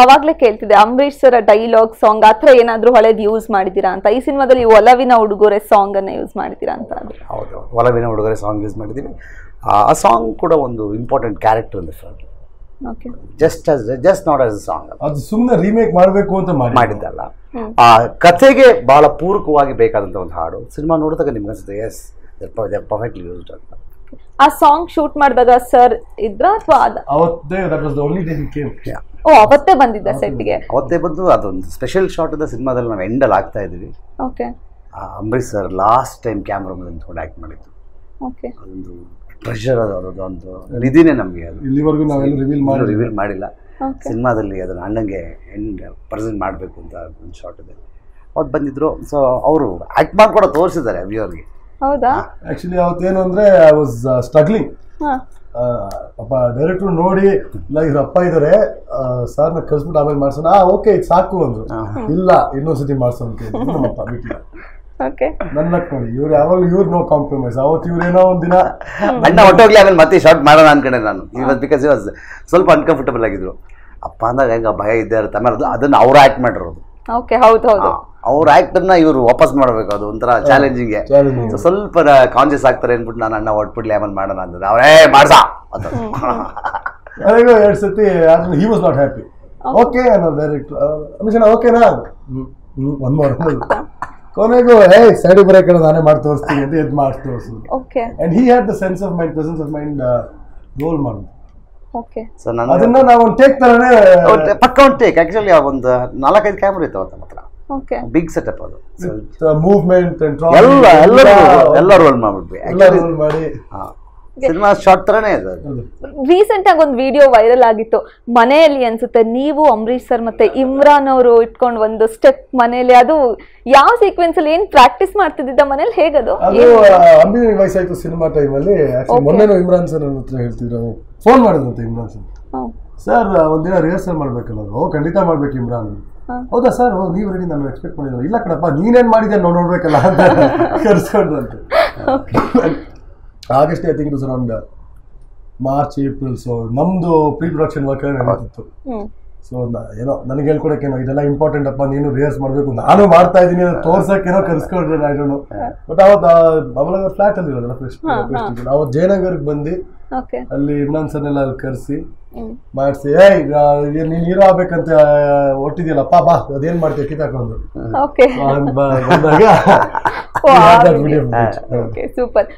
ಅವಾಗ್ಲೇ ಕೇಳ್ತಿದ್ದೆ Ambareesh sir dialogue song ಆತರ ಏನಾದ್ರು ಹಳೇದ್ ಯೂಸ್ ಮಾಡಿದೀರಾ ಅಂತ. ಈ ಸಿನಿಮಾದಲ್ಲಿ ಒಲವಿನ ಉಡುಗೊರೆ ಸಾಂಗ್ ಅನ್ನ ಯೂಸ್ ಮಾಡಿದೀರಾ ಅಂತ. ಹೌದು, ಒಲವಿನ ಉಡುಗೊರೆ ಸಾಂಗ್ ಯೂಸ್ ಮಾಡಿದ್ದೀವಿ. ಆ ಸಾಂಗ್ ಕೂಡ ಒಂದು important character in the film. Okay, just not as a song. ಅದು ಸುಮ್ಮನೆ ರೀಮೇಕ್ ಮಾಡಬೇಕು ಅಂತ ಮಾಡಿದ್ದಲ್ಲ, ಆ ಕಥೆಗೆ ಬಹಳ ಪೂರಕವಾಗಿ ಬೇಕಾದಂತ ಒಂದು ಹಾಡು. ಸಿನಿಮಾ ನೋಡಿದಾಗ ನಿಮ್ಗೆ ಅನ್ಸುತ್ತೆ ಎಸ್ ಪರ್ಫೆಕ್ಟ್ಲಿ ಯೂಸ್ಡ್ ಅಂತ. ಆ ಸಾಂಗ್ ಶೂಟ್ ಮಾಡಿದಾಗ ಸರ್ ಇದ್ರ ಅಥವಾ ಅವತ್ತೇ that was the only day he came. ಓ ಅವತ್ತೇ ಬಂದಿದ್ದ ಸೆಟ್ಗೆ? ಅವತ್ತೇ ಬಂದು ಅದೊಂದು ಸ್ಪೆಷಲ್ ಶಾಟ್ ಇದೆ ಸಿನಿಮಾದಲ್ಲಿ. ನಾವು ಎಂಡಲ್ಲಿ ಆಗ್ತಾ ಇದ್ದೀವಿ. Okay, Ambareesh sir last time camera ಮುಂದೆ ನಿಂತ್ಕೊಂಡು ಆ್ಯಕ್ಟ್ ಮಾಡಿದ್ದು. ಓಕೆ, ಅದೊಂದು ಟ್ರೆಷರ್, ಅದೊಂದು ನಿಧಿನೇ ನಮಗೆ. ಅದು ಇಲ್ಲಿವರೆಗೂ ನಾವೆಲ್ಲ ರಿವೀಲ್ ಮಾಡಿಲ್ಲ. ಸಿನಿಮಾದಲ್ಲಿ ಅದನ್ನು ಅಣ್ಣಂಗೆ ಎಂಡ್ ಪ್ರೆಸೆಂಟ್ ಮಾಡಬೇಕು ಅಂತ ಒಂದು ಶಾಟ್ ಇದೆ. ಅವತ್ತು ಬಂದಿದ್ರು. ಸೊ ಅವರು ಆ್ಯಕ್ಟ್ ಮಾಡಿ ಕೂಡ ತೋರಿಸಿದ್ದಾರೆ ವ್ಯೂವರ್ಗೆ. ಹೌದಾ? ಆಕ್ಚುಲಿ ಅವತ್ತೇನು ಅಂದ್ರೆ ಐ ವಾಸ್ ಸ್ಟ್ರಗ್ಲಿಂಗ್. ಪಾಪ ಡೈರೆಕ್ಟ್ರು ನೋಡಿ ಇಲ್ಲ ಇವ್ರ ಅಪ್ಪ ಇದಾರೆ, ಸರ್ನ ಕಳ್ಸ್ಬಿಟ್ಟು ಆಮೇಲೆ ಮಾಡ್ಸೋಣ. ಓಕೆ ಇದು ಸಾಕು ಅಂದ್ರು. ಇಲ್ಲ ಇನ್ನೊಂದ್ಸತಿ ಮಾಡ್ಸೋಣ ನಮ್ಮಪ್ಪ ಬಿಟ್ಟಿಲ್ಲ. ನನ್ನ ನೋಡಿ ಇವ್ರು ಯಾವಾಗಲೂ ಇವ್ರು ನೋ ಕಾಂಪ್ರಮೈಸ್. ಅವತ್ತು ಇವ್ರೇನೋ ಒಂದಿನ ಅಣ್ಣ ಹೊಟ್ಟೋಗ್ಲಿ ಆಮೇಲೆ ಮತ್ತೆ ಶಾರ್ಟ್ ಮಾಡೋಣ ಅನ್ಕೊಂಡೆ ನಾನು. ಇವತ್ತು ಬಿಕಾಸ್ ಇವಾಸ್ ಸ್ವಲ್ಪ ಅನ್ಕಂಫರ್ಟಬಲ್ ಆಗಿದ್ರು. ಅಪ್ಪ ಅಂದಾಗ ಹೆಂಗ ಭಯ ಇದ್ದೇ ಇರುತ್ತೆ. ಆಮೇಲೆ ಅದನ್ನ ಅವ್ರು ಆ್ಯಕ್ಟ್ ಮಾಡಿರೋದು. ಅವ್ರ ಆ್ಯಕ್ಟನ್ನ ಇವರು ವಾಪಸ್ ಮಾಡಬೇಕು. ಅದು ಒಂಥರ ಚಾಲೆಂಜಿಂಗ್. ಸ್ವಲ್ಪ ಕಾನ್ಶಿಯಸ್ ಆಗ್ತಾರೆ ಅಂದ್ಬಿಟ್ಟು ನಾನು ಅಣ್ಣ ಹೊಟ್ಬಿಡ್ಲಿ ಆಮೇಲೆ ಮಾಡೋಣ ಅಂದ್ರೆ ಅವರೇ ಮಾಡ್ಸಾ ಅಂತ 2 ಸತಿ. He was not happy. Okay ಅನ್ನೋ ಡೈರೆಕ್ಟರ್ ಅಮಿಷನ್ ಓಕೆನಾ ಒಂದ್ ಕೊನೆಗೂ ಸೈಡ್ ಬ್ರೇಕ್ ನಾನೇ ಮಾಡಿ ತೋರಿಸ್ತೀನಿ ಅಂತ ಎದ್ದು ಮಾಡಿ ತೋರಿಸೋದು. And he had the sense of mind, presence of mind role ಮಾಡೋದು. ಅದನ್ನ ನಾವು ಒಂದು ಟೇಕ್ ತರನೇ ಪಕ್ಕ ಒಂದು ಟೇಕ್. ಆಕ್ಚುಲಿ ಒಂದು 4-5 ಕ್ಯಾಮ್ರಾ ಇತ್ತು ಅವತ್ತ ಮಾತ್ರ. ಬಿಗ್ ಸೆಟಪ್ ಅದು. ಮೂವ್ಮೆಂಟ್ ಎಲ್ಲ ರೋಲ್ ಮಾಡ್ಬಿಟ್ವಿ. ಸಿನಿಮಾ ಶಾರ್ಟ್ ತರನೇ ಇದೆ. ರೀಸೆಂಟ್ ಆಗಿ ಒಂದು ವಿಡಿಯೋ ವೈರಲ್ ಆಗಿತ್ತು ಮನೆಯಲ್ಲಿ ಅನ್ಸುತ್ತೆ, ನೀವು ಅಂಬರೀಶ್ ಸರ್ ಮತ್ತೆ ಇಮ್ರಾನ್ ಅವರು ಇಟ್ಕೊಂಡು ಒಂದು ಸ್ಟೆಪ್ ಮನೆಯಲ್ಲಿ. ಅದು ಯಾವ ಸೀಕ್ವೆನ್ಸ್ ಅಲ್ಲಿ ಏನ್ ಪ್ರಾಕ್ಟೀಸ್ ಮಾಡ್ತಿದ್ದ ಮನೇಲಿ? ಹೇಗದು? ಅಂಬಿ ವಯಸ್ಸಾಯ್ತು ಸಿನಿಮಾ ಟೈಮಲ್ಲಿ. ಮೊನ್ನೆ ಇಮ್ರಾನ್ ಸರ್ ಹತ್ರ ಹೇಳ್ತಿದ್ರು, ಫೋನ್ ಮಾಡಿದ್ರಂತೆ ಇಮ್ರಾನ್ ಸರ್ ಒಂದಿನ ರಿಹರ್ಸಲ್ ಮಾಡ್ಬೇಕಲ್ಲ. ಖಂಡಿತ ಮಾಡ್ಬೇಕು ಇಮ್ರಾನ್. ಹೌದಾ ಸರ್, ನೀವು ರೆಡಿ, ನಾನು ಎಕ್ಸ್ಪೆಕ್ಟ್ ಮಾಡಿದ್ರು. ಇಲ್ಲ ಕಣಪ್ಪ ನೀನೇನ್ ಮಾಡಿದ್ದೆ ನೋಡ್ಬೇಕಲ್ಲ ಅಂತ ಕರ್ಸ್ಕೊಂಡ್ರಂತೆ. August I think it was around March April. So ನಮ್ದು ಪ್ರೀ ಪ್ರೊಡಕ್ಷನ್ ವರ್ಕ್ ನಡೀತಿತ್ತು. ಸೊ ಏನೋ ನನಗೆ ಹೇಳ್ಕೊಡಕ್ಕೇನೋ ಇದೆಲ್ಲ ಇಂಪಾರ್ಟೆಂಟ್ ಅಪ್ಪ, ನೀನು ರಿಹರ್ಸ್ ಮಾಡಬೇಕು, ನಾನು ಮಾಡ್ತಾ ಇದ್ದೀನಿ ಅಂತ ತೋರ್ಸಕ್ಕೇನೋ ಕರ್ಸ್ಕೊಂಡ್ರೆ ಐಡೋನು. ಬಟ್ ಅವತ್ತು ಅಮಲಾಗರ್ ಫ್ಲಾಟ್ ಅಲ್ಲಿ ಇರೋದಲ್ಲ ಪ್ರೆಸ್ಟೀಜ್. ಅವತ್ತು ಜಯನಗರ್ಗೆ ಬಂದು ಅಲ್ಲಿ ಇಮ್ರಾನ್ ಸರ್ನೆಲ್ಲ ಅಲ್ಲಿ ಕರೆಸಿ ಮಾಡಿಸಿ, ನೀನ್ ಹೀರೋ ಆಗ್ಬೇಕಂತ ಒಟ್ಟಿದ್ಯಲ್ಲಪ್ಪ ಬಾ ಅದೇನ್ ಮಾಡ್ತೀಯ ಕಿತ್ತಾಕೊಂಡು ಸೂಪರ್.